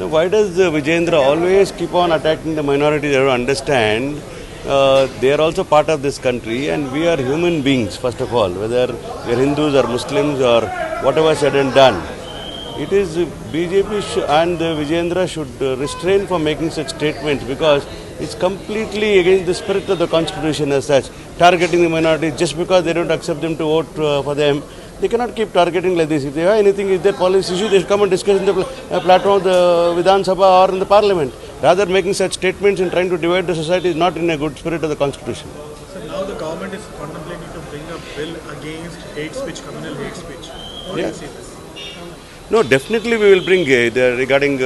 So why does Vijayendra always keep on attacking the minority? They don't understand. They are also part of this country, and we are human beings, first of all, whether we are Hindus or Muslims or whatever said and done. It is BJP and Vijayendra should restrain from making such statements, because it's completely against the spirit of the constitution as such. Targeting the minority just because they don't accept them to vote for them. They cannot keep targeting like this. If they have anything, if their policy issue, they should come and discuss in the platform of the Vidhan Sabha or in the parliament. Rather, making such statements and trying to divide the society is not in a good spirit of the constitution. So now the government is contemplating to bring a bill against hate speech, communal hate speech. How do you see this? No, definitely we will bring regarding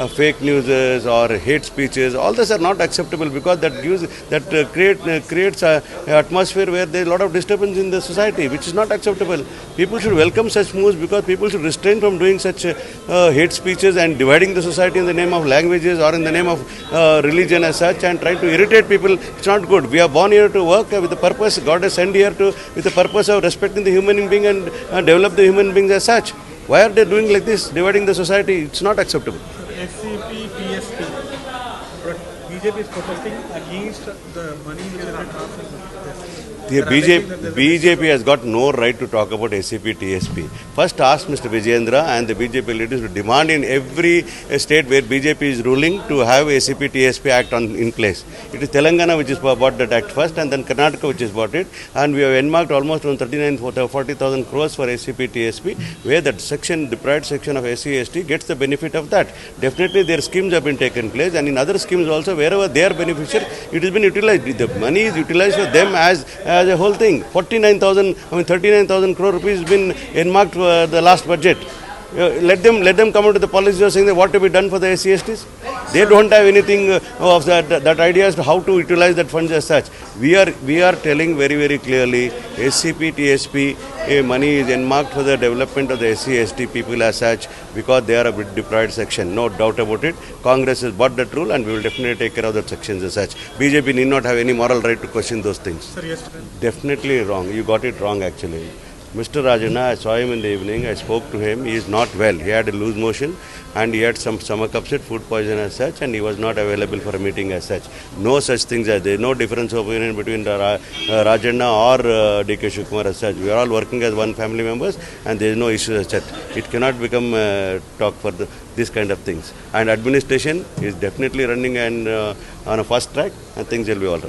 fake news or hate speeches. All these are not acceptable, because that creates an atmosphere where there is a lot of disturbance in the society, which is not acceptable. People should welcome such moves, because people should restrain from doing such hate speeches and dividing the society in the name of languages or in the name of religion as such, and trying to irritate people. It's not good. We are born here to work with the purpose. God has sent here with the purpose of respecting the human being and develop the human beings as such. Why are they doing like this, dividing the society? It's not acceptable. SCP, TSP, but BJP is protesting against the money-related transactions. The BJP has got no right to talk about SCP, TSP. First ask Mr. Vijayendra and the BJP leaders to demand in every state where BJP is ruling to have SCP, TSP Act in place. It is Telangana which has bought that act first, and then Karnataka which has bought it, and we have earmarked almost around 40,000 crores for SCP, TSP, where that section, deprived section of SC, ST gets the benefit of that. Definitely their schemes have been taken place, and in other schemes also, wherever they are beneficial, it has been utilized. The money is utilized for them as a whole thing. 39,000 crore rupees has been earmarked for the last budget. Let them come out to the policy of saying that what to be done for the SCSTs. They don't have anything of that idea as to how to utilize that funds as such. We are telling very, very clearly, SCP, TSP money is earmarked for the development of the SC/ST people as such, because they are a bit deprived section. No doubt about it. Congress has bought that rule, and we will definitely take care of that sections as such. BJP need not have any moral right to question those things. Sir, yesterday. Definitely wrong. You got it wrong actually. Mr. Rajanna, I saw him in the evening, I spoke to him, he is not well. He had a loose motion and he had some stomach upset, food poison as such, and he was not available for a meeting as such. No such things as there, no difference of opinion between Rajanna or D.K. Shivkumar as such. We are all working as one family members, and there is no issue as such. It cannot become talk for this kind of things. And administration is definitely running on a fast track, and things will be all right.